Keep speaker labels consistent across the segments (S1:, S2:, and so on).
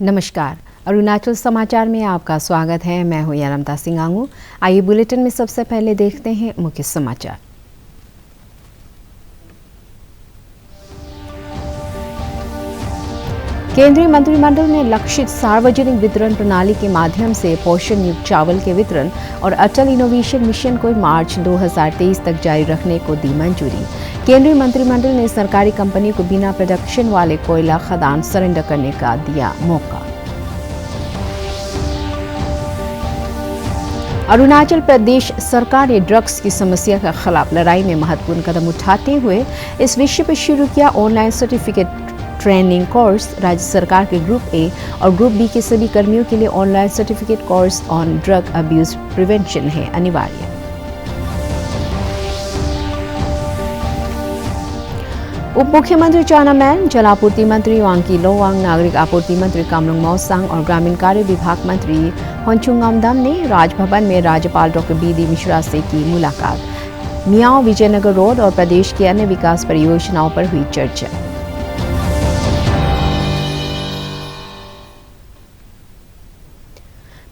S1: नमस्कार, अरुणाचल समाचार में आपका स्वागत है। मैं हूं यानमता सिंह आंगू। आइए बुलेटिन में सबसे पहले देखते हैं मुख्य समाचार। केंद्रीय मंत्रिमंडल ने लक्षित सार्वजनिक वितरण प्रणाली के माध्यम से पोषण युक्त चावल के वितरण और अटल इनोवेशन मिशन को मार्च 2023 तक जारी रखने को दी मंजूरी। केंद्रीय मंत्रिमंडल ने सरकारी कंपनी को बिना प्रोडक्शन वाले कोयला खदान सरेंडर करने का दिया मौका। अरुणाचल प्रदेश सरकार ने ड्रग्स की समस्या के खिलाफ लड़ाई में महत्वपूर्ण कदम उठाते हुए इस विषय पर शुरू किया ऑनलाइन सर्टिफिकेट ट्रेनिंग कोर्स। राज्य सरकार के ग्रुप ए और ग्रुप बी के सभी कर्मियों के लिए online certificate course on drug abuse prevention है अनिवार्य। उप मुख्यमंत्री चाउना मैन, जल आपूर्ति मंत्री वांकी लोवांग, नागरिक आपूर्ति मंत्री कामलुंग मोसांग और ग्रामीण कार्य विभाग मंत्री होंचुंग आमदाम ने राजभवन में राज्यपाल डॉ. बी.डी. मिश्रा से की मुलाकात। मियाओ विजयनगर रोड और प्रदेश की अन्य विकास परियोजनाओं पर हुई चर्चा।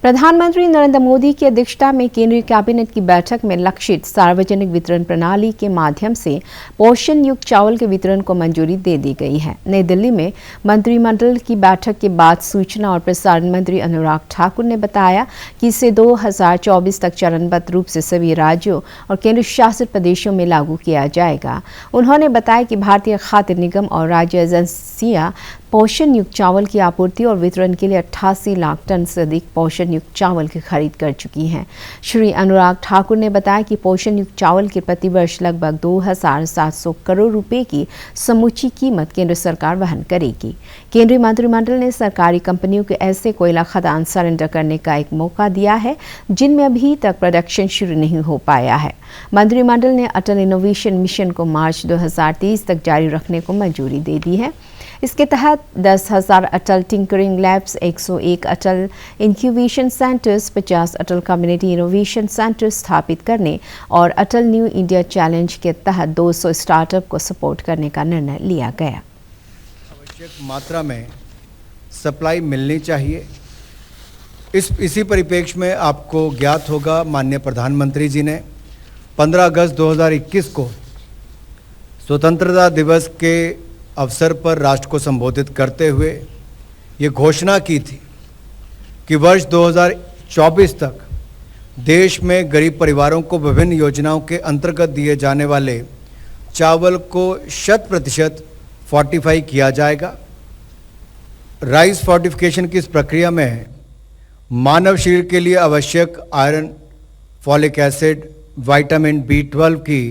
S1: प्रधानमंत्री नरेंद्र मोदी की अध्यक्षता में केंद्रीय कैबिनेट की बैठक में लक्षित सार्वजनिक वितरण प्रणाली के माध्यम से पोषण युक्त चावल के वितरण को मंजूरी दे दी गई है। नई दिल्ली में मंत्रिमंडल की बैठक के बाद सूचना और प्रसारण मंत्री अनुराग ठाकुर ने बताया कि इसे 2024 तक चरणबद्ध रूप से सभी राज्यों और केंद्र शासित प्रदेशों में लागू किया जाएगा। उन्होंने बताया कि भारतीय खाद्य निगम और राज्य एजेंसियां पोषण युक्त चावल की आपूर्ति और वितरण के लिए 88 लाख टन से अधिक पोषण युक्त चावल की खरीद कर चुकी हैं। श्री अनुराग ठाकुर ने बताया कि पोषण युक्त चावल की प्रतिवर्ष लगभग 2,700 करोड़ रुपए की समूची कीमत केंद्र सरकार वहन करेगी। केंद्रीय मंत्रिमंडल ने सरकारी कंपनियों को ऐसे कोयला खदान सरेंडर करने का एक मौका दिया है जिनमें अभी तक प्रोडक्शन शुरू नहीं हो पाया है। मंत्रिमंडल ने अटल इनोवेशन मिशन को मार्च 2023 तक जारी रखने को मंजूरी दे दी है। इसके तहत 10,000 अटल टिंकरिंग लैब्स, 101 अटल इंक्यूबेशन सेंटर्स, 50 अटल कम्युनिटी इनोवेशन सेंटर्स स्थापित करने और अटल न्यू इंडिया चैलेंज के तहत 200 स्टार्टअप को सपोर्ट करने का निर्णय लिया गया।
S2: आवश्यक मात्रा में सप्लाई मिलनी चाहिए। इसी परिप्रेक्ष्य में आपको ज्ञात होगा, माननीय प्रधानमंत्री जी ने 15 अगस्त 2021 को स्वतंत्रता दिवस के अवसर पर राष्ट्र को संबोधित करते हुए ये घोषणा की थी कि वर्ष 2024 तक देश में गरीब परिवारों को विभिन्न योजनाओं के अंतर्गत दिए जाने वाले चावल को 100% फोर्टिफाई किया जाएगा। राइस फोर्टिफिकेशन की इस प्रक्रिया में मानव शरीर के लिए आवश्यक iron, folic acid, vitamin B12 की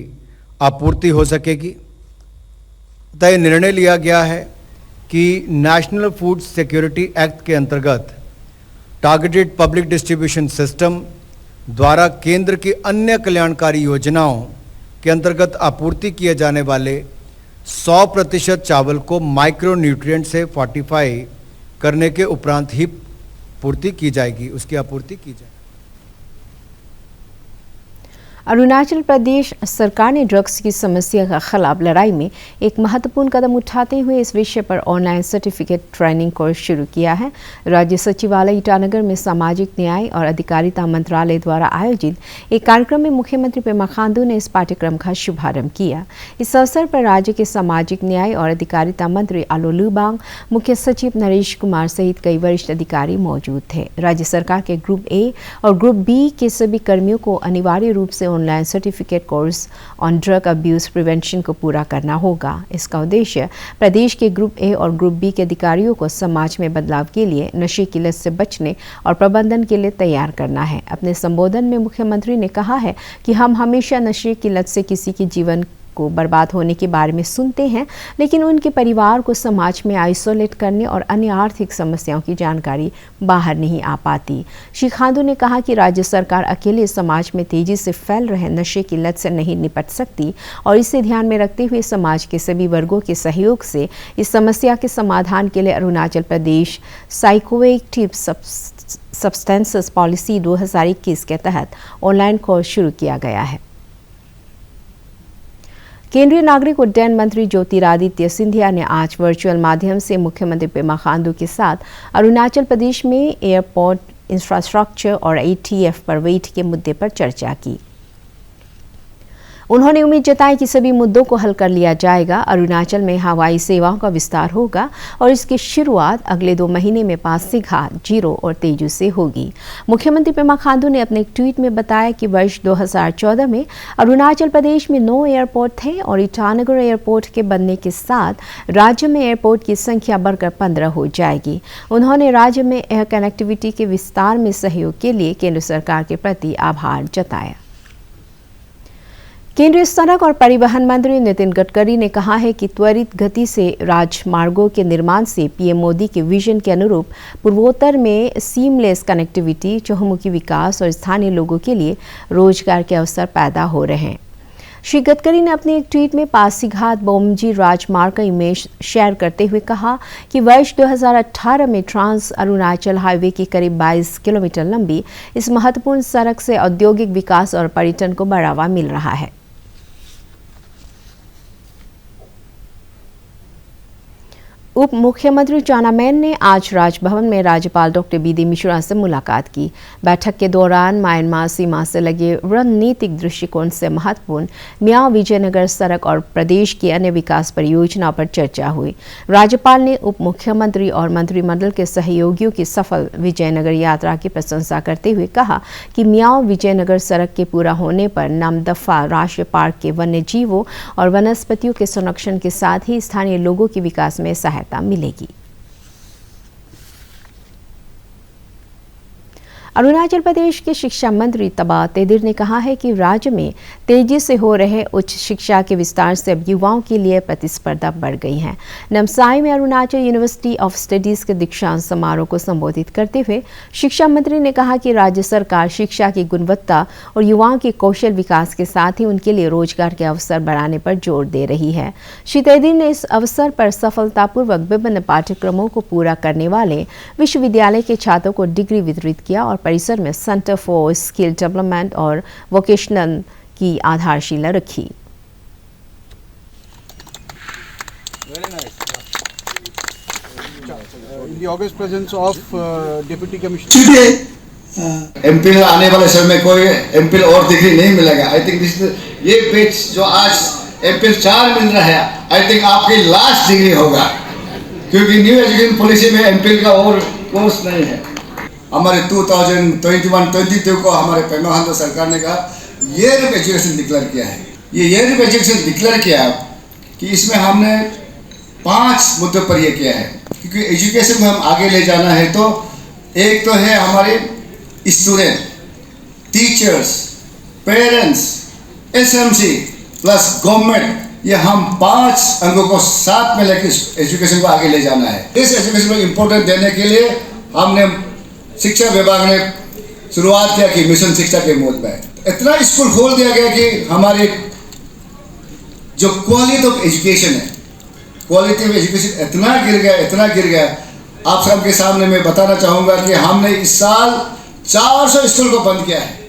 S2: आपूर्ति हो सकेगी। तय निर्णय लिया गया है कि नेशनल फूड सिक्योरिटी एक्ट के अंतर्गत टारगेटेड पब्लिक डिस्ट्रीब्यूशन सिस्टम द्वारा केंद्र की अन्य कल्याणकारी योजनाओं के अंतर्गत आपूर्ति किए जाने वाले 100% चावल को माइक्रो न्यूट्रिएंट से फोर्टिफाई करने के उपरांत ही पूर्ति की जाएगी, उसकी आपूर्ति की जाएगी।
S1: अरुणाचल प्रदेश सरकार ने ड्रग्स की समस्या के खिलाफ लड़ाई में एक महत्वपूर्ण कदम उठाते हुए इस विषय पर ऑनलाइन सर्टिफिकेट ट्रेनिंग कोर्स शुरू किया है। राज्य सचिवालय ईटानगर में सामाजिक न्याय और अधिकारिता मंत्रालय द्वारा आयोजित एक कार्यक्रम में मुख्यमंत्री पेमा खांडू ने इस पाठ्यक्रम का शुभारंभ किया। इस अवसर पर राज्य के सामाजिक न्याय और अधिकारिता मंत्री आलो लुबांग, मुख्य सचिव नरेश कुमार सहित कई वरिष्ठ अधिकारी मौजूद थे। राज्य सरकार के ग्रुप ए और ग्रुप बी के सभी कर्मियों को अनिवार्य रूप से online certificate course on drug abuse prevention को पूरा करना होगा। इसका उद्देश्य प्रदेश के ग्रुप ए और ग्रुप बी के अधिकारियों को समाज में बदलाव के लिए, नशे की लत से बचने और प्रबंधन के लिए तैयार करना है। अपने संबोधन में मुख्यमंत्री ने कहा है कि हम हमेशा नशे की लत से किसी के जीवन को बर्बाद होने के बारे में सुनते हैं, लेकिन उनके परिवार को समाज में आइसोलेट करने और अन्य आर्थिक समस्याओं की जानकारी बाहर नहीं आ पाती। श्री खांडू ने कहा कि राज्य सरकार अकेले समाज में तेजी से फैल रहे नशे की लत से नहीं निपट सकती और इसे ध्यान में रखते हुए समाज के सभी वर्गों के सहयोग से इस समस्या के समाधान के लिए Arunachal Pradesh psychoactive substances policy 2021 के तहत ऑनलाइन कोर्स शुरू किया गया है। केंद्रीय नागरिक उड्डयन मंत्री ज्योतिरादित्य सिंधिया ने आज वर्चुअल माध्यम से मुख्यमंत्री पेमा खांडू के साथ अरुणाचल प्रदेश में एयरपोर्ट इंफ्रास्ट्रक्चर और ATF पर वेट के मुद्दे पर चर्चा की। उन्होंने उम्मीद जताई कि सभी मुद्दों को हल कर लिया जाएगा। अरुणाचल में हवाई सेवाओं का विस्तार होगा और इसकी शुरुआत अगले 2 महीने में पासीघाट, जीरो और तेजू से होगी। मुख्यमंत्री पेमा खांडू ने अपने एक ट्वीट में बताया कि वर्ष 2014 में अरुणाचल प्रदेश में 9 एयरपोर्ट थे और ईटानगर एयरपोर्ट के बनने के साथ राज्य में एयरपोर्ट की संख्या बढ़कर 15 हो जाएगी। उन्होंने राज्य में एयर कनेक्टिविटी के विस्तार में सहयोग के लिए केंद्र सरकार के प्रति आभार जताया। केंद्रीय सड़क और परिवहन मंत्री नितिन गडकरी ने कहा है कि त्वरित गति से राजमार्गों के निर्माण से पीएम मोदी के विजन के अनुरूप पूर्वोत्तर में सीमलेस कनेक्टिविटी, चहुमुखी विकास और स्थानीय लोगों के लिए रोजगार के अवसर पैदा हो रहे हैं। श्री गडकरी ने अपने एक ट्वीट में पासीघाट बोमजी राजमार्ग का इमेज शेयर करते हुए कहा कि वर्ष 2018 में ट्रांस अरुणाचल हाईवे की करीब 22 किलोमीटर लंबी इस महत्वपूर्ण सड़क से औद्योगिक विकास और पर्यटन को बढ़ावा मिल रहा है। उप मुख्यमंत्री चाउना मैन ने आज राजभवन में राज्यपाल डॉक्टर बी डी मिश्रा से मुलाकात की। बैठक के दौरान म्यांमार सीमा से लगे रणनीतिक दृष्टिकोण से महत्वपूर्ण मियाओ विजयनगर सड़क और प्रदेश की अन्य विकास परियोजनाओं पर चर्चा हुई। राज्यपाल ने उप मुख्यमंत्री और मंत्रिमंडल के सहयोगियों की सफल विजयनगर यात्रा की प्रशंसा करते हुए कहा कि मियाओ विजयनगर सड़क के पूरा होने पर नामदफा राष्ट्रीय पार्क के वन्य जीवों और वनस्पतियों के संरक्षण के साथ ही स्थानीय लोगों के विकास में सहायता मिलेगी। अरुणाचल प्रदेश के शिक्षा मंत्री तबा तेदिर ने कहा है कि राज्य में तेजी से हो रहे उच्च शिक्षा के विस्तार से अब युवाओं के लिए प्रतिस्पर्धा बढ़ गई है। नामसाई में अरुणाचल यूनिवर्सिटी ऑफ स्टडीज के दीक्षांत समारोह को संबोधित करते हुए शिक्षा मंत्री ने कहा कि राज्य सरकार शिक्षा की गुणवत्ता और युवाओं के कौशल विकास के साथ ही उनके लिए रोजगार के अवसर बढ़ाने पर जोर दे रही है। श्री तेदिर ने इस अवसर पर सफलतापूर्वक विभिन्न पाठ्यक्रमों को पूरा करने वाले विश्वविद्यालय के छात्रों को डिग्री वितरित किया और परिसर में सेंटर फॉर स्किल डेवलपमेंट और वोकेशनल की आधारशिला रखी।
S3: In the august presence of Deputy Commissioner.
S4: MPL आने वाले समय में कोई एमपीएल और डिग्री नहीं मिलेगा। आई थिंक ये पेज जो आज एमपीएल 4 मिल रहा है, आई थिंक आपकी लास्ट डिग्री होगा, क्योंकि न्यू एजुकेशन पॉलिसी में एमपीएल का और कोर्स नहीं है। हमारे 2021-22 को हमारे पेमा खांडू सरकार ने कहा ईयर ऑफ एजुकेशन डिक्लेयर किया है। ये ईयर ऑफ एजुकेशन डिक्लेयर किया कि इसमें हमने 5 मुद्दों पर यह किया है, क्योंकि एजुकेशन में हम आगे ले जाना है। तो एक तो है हमारे student, teachers, parents, SMC plus government, ये हम 5 अंगों को साथ में लेकर एजुकेशन को आगे ले जाना है। इस एजुकेशन को इम्पोर्टेंस देने के लिए हमने शिक्षा विभाग ने शुरुआत किया कि मिशन शिक्षा के मोड में इतना स्कूल खोल दिया गया कि हमारे जो क्वालिटी ऑफ एजुकेशन है, क्वालिटी ऑफ एजुकेशन इतना गिर गया। आप सबके सामने मैं बताना चाहूँगा कि हमने इस साल 400 स्कूल को बंद किया है।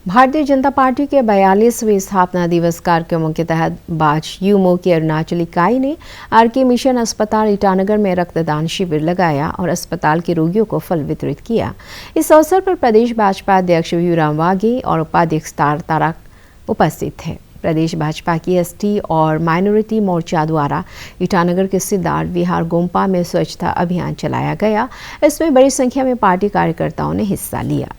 S1: भारतीय जनता पार्टी के 42वें स्थापना दिवस कार्यक्रमों के तहत बाज यूमो की अरुणाचल इकाई ने आरके मिशन अस्पताल ईटानगर में रक्तदान शिविर लगाया और अस्पताल के रोगियों को फल वितरित किया। इस अवसर पर प्रदेश भाजपा अध्यक्ष वीराम वाघे और उपाध्यक्ष तारक उपस्थित थे। प्रदेश भाजपा की एसटी और माइनॉरिटी मोर्चा द्वारा ईटानगर के सिद्धार्थ विहार गोम्पा में स्वच्छता अभियान चलाया गया। इसमें बड़ी संख्या में पार्टी कार्यकर्ताओं ने हिस्सा लिया।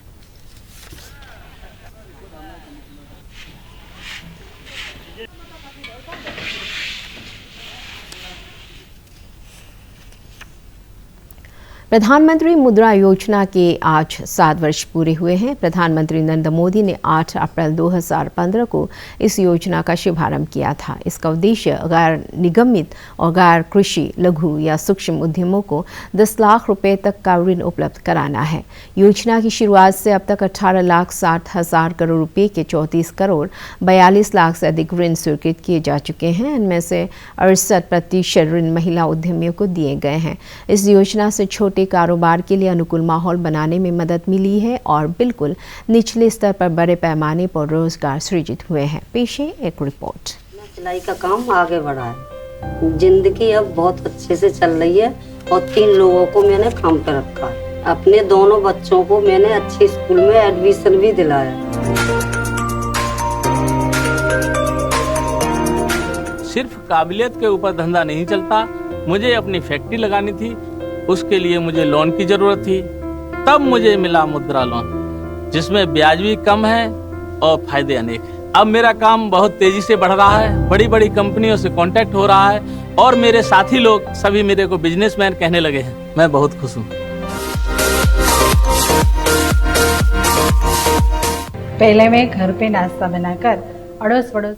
S1: प्रधानमंत्री मुद्रा योजना के आज 7 वर्ष पूरे हुए हैं। प्रधानमंत्री नरेंद्र मोदी ने 8 अप्रैल 2015 को इस योजना का शुभारंभ किया था। इसका उद्देश्य गैर निगमित और गैर कृषि लघु या सूक्ष्म उद्यमों को 10 लाख रुपए तक का ऋण उपलब्ध कराना है। योजना की शुरुआत से अब तक 18,60,000 करोड़ रुपए के 34 करोड़ 42 लाख से अधिक ऋण स्वीकृत किए जा चुके हैं। इनमें से 68% ऋण महिला उद्यमियों को दिए गए हैं। इस योजना से छोटे छोटे कारोबार के लिए अनुकूल माहौल बनाने में मदद मिली है और बिल्कुल निचले स्तर पर बड़े पैमाने पर रोजगार सृजित हुए हैं। पेश है एक रिपोर्ट।
S5: सिलाई का काम आगे बढ़ा है, जिंदगी अब बहुत अच्छे से चल रही है और 3 लोगों को मैंने काम पे रखा है। अपने दोनों बच्चों को मैंने अच्छे स्कूल में एडमिशन भी दिलाया।
S6: सिर्फ काबिलियत के ऊपर धंधा नहीं चलता, मुझे अपनी फैक्ट्री लगानी थी, उसके लिए मुझे लोन की जरूरत थी। तब मुझे मिला मुद्रा लोन, जिसमें ब्याज भी कम है और फायदे अनेक हैं। अब मेरा काम बहुत तेजी से बढ़ रहा है, बड़ी बड़ी कंपनियों से कांटेक्ट हो रहा है और मेरे साथी लोग सभी मेरे को बिजनेसमैन कहने लगे हैं। मैं बहुत खुश हूँ।
S7: पहले मैं घर पे नाश्ता बनाकर अड़ोस पड़ोस।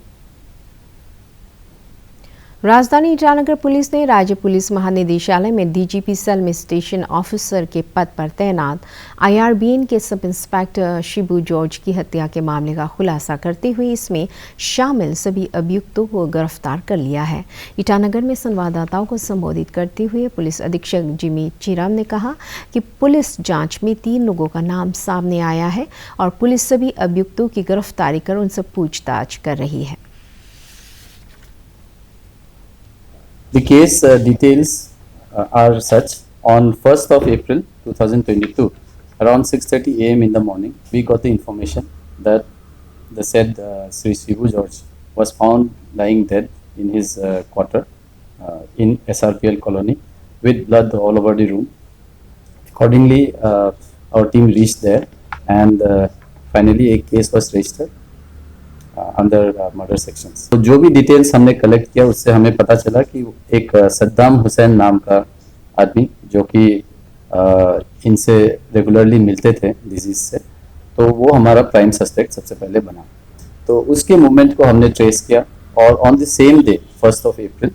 S1: राजधानी ईटानगर पुलिस ने राज्य पुलिस महानिदेशालय में डीजीपी सेल में स्टेशन ऑफिसर के पद पर तैनात IRBN के सब इंस्पेक्टर शिबू जॉर्ज की हत्या के मामले का खुलासा करते हुए इसमें शामिल सभी अभियुक्तों को गिरफ्तार कर लिया है। ईटानगर में संवाददाताओं को संबोधित करते हुए पुलिस अधीक्षक जिमी चिराम ने कहा कि पुलिस जांच में 3 लोगों का नाम सामने आया है और पुलिस सभी अभियुक्तों की गिरफ्तारी कर उनसे पूछताछ कर रही है।
S8: The case details are such. On 1st of April 2022, around 6:30 a.m. in the morning, we got the information that the said Sri Shibu George was found lying dead in his quarter in SRPL colony with blood all over the room. Accordingly, our team reached there and finally a case was registered under murder sections. तो जो भी details हमने collect किया उससे हमें पता चला कि एक सद्दाम हुसैन नाम का आदमी जो कि इनसे रेगुलरली मिलते थे डिजीज से, तो वो हमारा प्राइम सस्पेक्ट सबसे पहले बना। तो उसके मूवमेंट को हमने ट्रेस किया और on the same day 1st of April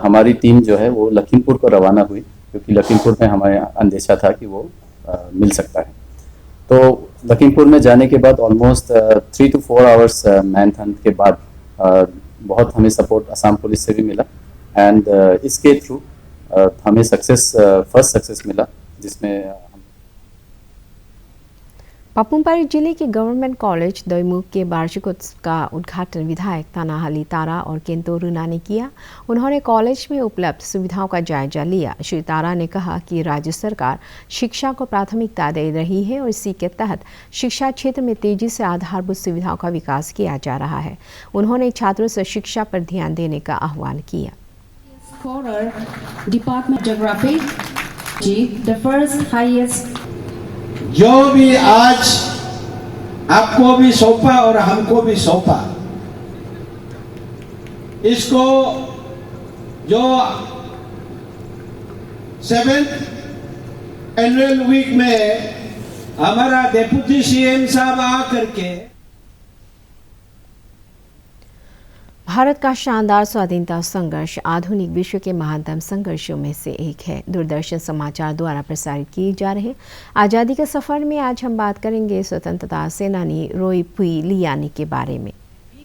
S8: हमारी टीम जो है वो लखीमपुर को रवाना हुई, क्योंकि लखीमपुर में हमें अंदेशा था कि वो मिल सकता है। तो लखीमपुर में जाने के बाद almost 3 to 4 hours man Hunt के बाद बहुत हमें सपोर्ट असम पुलिस से भी मिला एंड इसके थ्रू हमें फर्स्ट सक्सेस मिला, जिसमें
S1: पापुमपारे जिले के गवर्नमेंट कॉलेज दैमुख के वार्षिकोत्सव का उद्घाटन विधायक तानाहाली तारा और केंतो रुना ने किया। उन्होंने कॉलेज में उपलब्ध सुविधाओं का जायजा लिया। श्री तारा ने कहा कि राज्य सरकार शिक्षा को प्राथमिकता दे रही है और इसी के तहत शिक्षा क्षेत्र में तेजी से आधारभूत सुविधाओं का विकास किया जा रहा है। उन्होंने छात्रों से शिक्षा पर ध्यान देने का आह्वान किया।
S9: जो भी आज आपको भी सौंपा और हमको भी सौंपा, इसको जो 7th एनुअल वीक में हमारा डिप्टी CM साहब आ करके
S1: भारत का शानदार स्वाधीनता संघर्ष आधुनिक विश्व के महानतम संघर्षों में से एक है। दूरदर्शन समाचार द्वारा प्रसारित किए जा रहे आज़ादी के सफर में आज हम बात करेंगे स्वतंत्रता सेनानी रोइपुई लियानी के बारे में।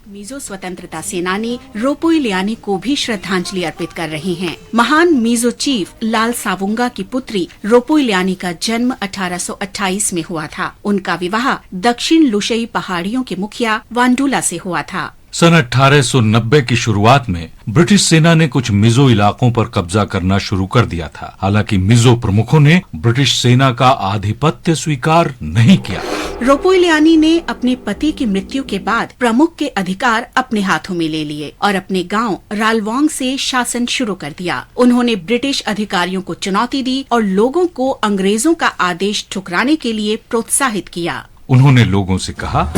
S10: मिजो स्वतंत्रता सेनानी रोपुई लियानी को भी श्रद्धांजलि अर्पित कर रहे हैं। महान मिजो चीफ लाल सावुंगा की पुत्री रोपुई लियानी का जन्म 1828 में हुआ था। उनका विवाह दक्षिण लुशई पहाड़ियों के मुखिया वांडुला से हुआ था।
S11: सन 1890 की शुरुआत में ब्रिटिश सेना ने कुछ मिजो इलाकों पर कब्जा करना शुरू कर दिया था। हालांकि मिजो प्रमुखों ने ब्रिटिश सेना का आधिपत्य स्वीकार नहीं किया।
S10: रोपुई लियानी ने अपने पति की मृत्यु के बाद प्रमुख के अधिकार अपने हाथों में ले लिए और अपने गांव रालवांग से शासन शुरू कर दिया। उन्होंने ब्रिटिश अधिकारियों को चुनौती दी और लोगों को अंग्रेजों का आदेश ठुकराने के लिए प्रोत्साहित किया।
S11: उन्होंने लोगों से कहा,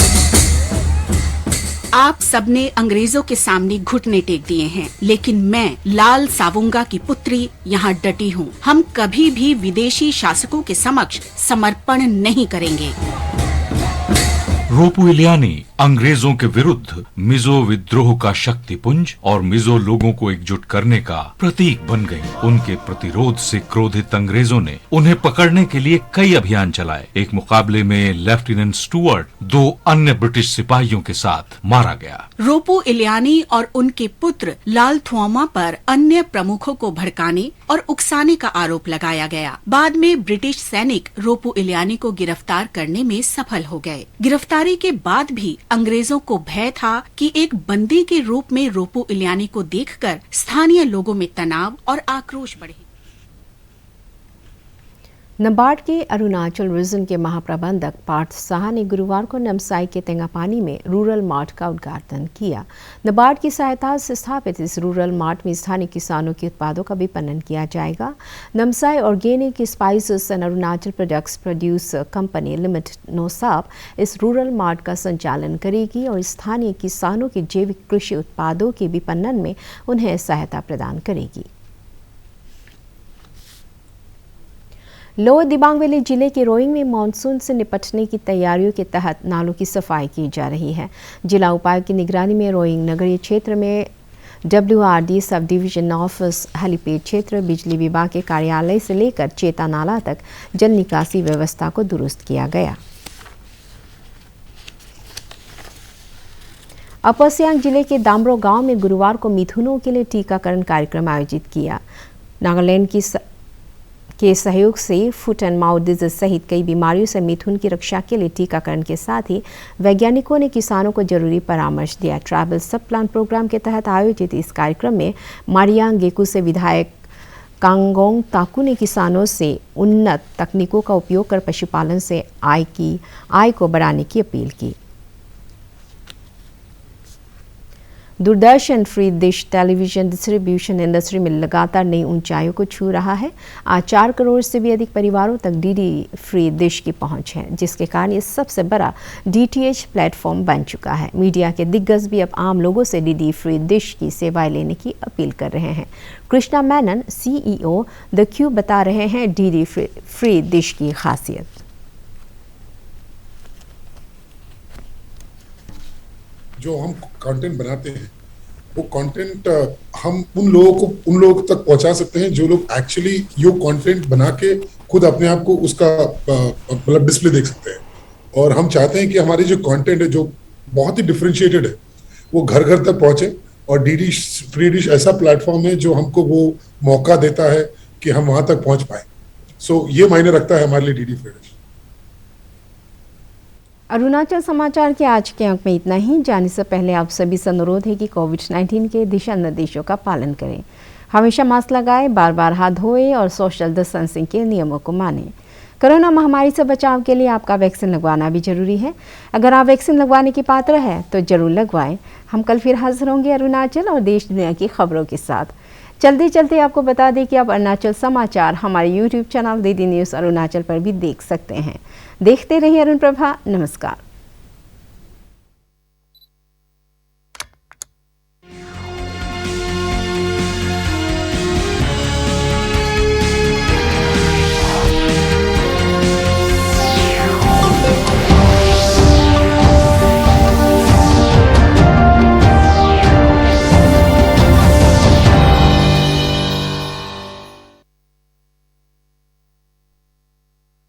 S10: आप सबने अंग्रेजों के सामने घुटने टेक दिए हैं, लेकिन मैं लाल सावुंगा की पुत्री यहाँ डटी हूँ। हम कभी भी विदेशी शासकों के समक्ष समर्पण नहीं करेंगे।
S11: रोपुई लियानी अंग्रेजों के विरुद्ध मिजो विद्रोह का शक्तिपुंज और मिजो लोगों को एकजुट करने का प्रतीक बन गई। उनके प्रतिरोध से क्रोधित अंग्रेजों ने उन्हें पकड़ने के लिए कई अभियान चलाए। एक मुकाबले में लेफ्टिनेंट स्टुअर्ट 2 अन्य ब्रिटिश सिपाहियों के साथ मारा गया।
S10: रोपो इलियानी और उनके पुत्र लाल थुआमा पर अन्य प्रमुखों को भड़काने और उकसाने का आरोप लगाया गया। बाद में ब्रिटिश सैनिक रोपो इलियानी को गिरफ्तार करने में सफल हो गए। गिरफ्तारी के बाद भी अंग्रेजों को भय था कि एक बंदी के रूप में रोपो इलियानी को देखकर स्थानीय लोगों में तनाव और आक्रोश बढ़े।
S1: नाबार्ड के अरुणाचल रीजन के महाप्रबंधक पार्थ साहा ने गुरुवार को नामसाई के तेंगापानी में रूरल मार्ट का उद्घाटन किया। नाबार्ड की सहायता से स्थापित इस रूरल मार्ट में स्थानीय किसानों के उत्पादों का विपणन किया जाएगा। Namsai organic spices and Arunachal products producer company limited नोसाप इस रूरल मार्ट का संचालन करेगी और स्थानीय किसानों के जैविक कृषि उत्पादों के विपणन में उन्हें सहायता प्रदान करेगी। लोअर दिबांग वैली जिले के रोइंग में मानसून से निपटने की तैयारियों के तहत नालों की सफाई की जा रही है। जिला उपायुक्त की निगरानी में रोइंग नगरीय क्षेत्र में WRD sub division office, helipad क्षेत्र, बिजली विभाग के कार्यालय से लेकर चेता नाला तक जल निकासी व्यवस्था को दुरुस्त किया गया। अपर सियांग जिले के दामरो गांव में गुरुवार को मिथुनों के लिए टीकाकरण कार्यक्रम आयोजित किया। नागालैंड के सहयोग से फुट एंड माउथ डिजीज सहित कई बीमारियों से मिथुन की रक्षा के लिए टीकाकरण के साथ ही वैज्ञानिकों ने किसानों को जरूरी परामर्श दिया। ट्राइबल सब प्लान प्रोग्राम के तहत आयोजित इस कार्यक्रम में मारियांग गेकू से विधायक कांगोंग ताकू ने किसानों से उन्नत तकनीकों का उपयोग कर पशुपालन से आय को बढ़ाने की अपील की। Doordarshan free dish television distribution industry में लगातार नई ऊंचाइयों को छू रहा है। आज 4 करोड़ से भी अधिक परिवारों तक डीडी फ्री डिश की पहुंच है, जिसके कारण ये सबसे बड़ा DTH प्लेटफॉर्म बन चुका है। मीडिया के दिग्गज भी अब आम लोगों से डीडी फ्री डिश की सेवाएं लेने की अपील कर रहे हैं। Krishna Menon CEO the Q बता रहे हैं डीडी फ्री डिश की खासियत।
S12: जो हम कंटेंट बनाते हैं वो कंटेंट हम उन लोगों तक पहुंचा सकते हैं जो लोग एक्चुअली यो कंटेंट बना के खुद अपने आप को उसका मतलब डिस्प्ले देख सकते हैं। और हम चाहते हैं कि हमारी जो कंटेंट है जो बहुत ही डिफरेंशिएटेड है वो घर घर तक पहुंचे। और डीडी फ्री डिश ऐसा प्लेटफॉर्म है जो हमको वो मौका देता है कि हम वहां तक पहुंच पाए। सो ये मायने रखता है हमारे लिए डीडी फ्री डिश।
S1: अरुणाचल समाचार के आज के अंक में इतना ही। जाने से पहले आप सभी से अनुरोध है कि कोविड-19 के दिशा निर्देशों का पालन करें। हमेशा मास्क लगाएं, बार बार हाथ धोएं और सोशल डिस्टेंसिंग के नियमों को मानें। कोरोना महामारी से बचाव के लिए आपका वैक्सीन लगवाना भी जरूरी है। अगर आप वैक्सीन लगवाने की पात्र है तो जरूर लगवाएं। हम कल फिर हाजिर होंगे अरुणाचल और देश दुनिया की खबरों के साथ। चलते चलते आपको बता दें कि आप अरुणाचल समाचार हमारे YouTube channel DD news Arunachal पर भी देख सकते हैं। देखते रहिए अरुण प्रभा। नमस्कार।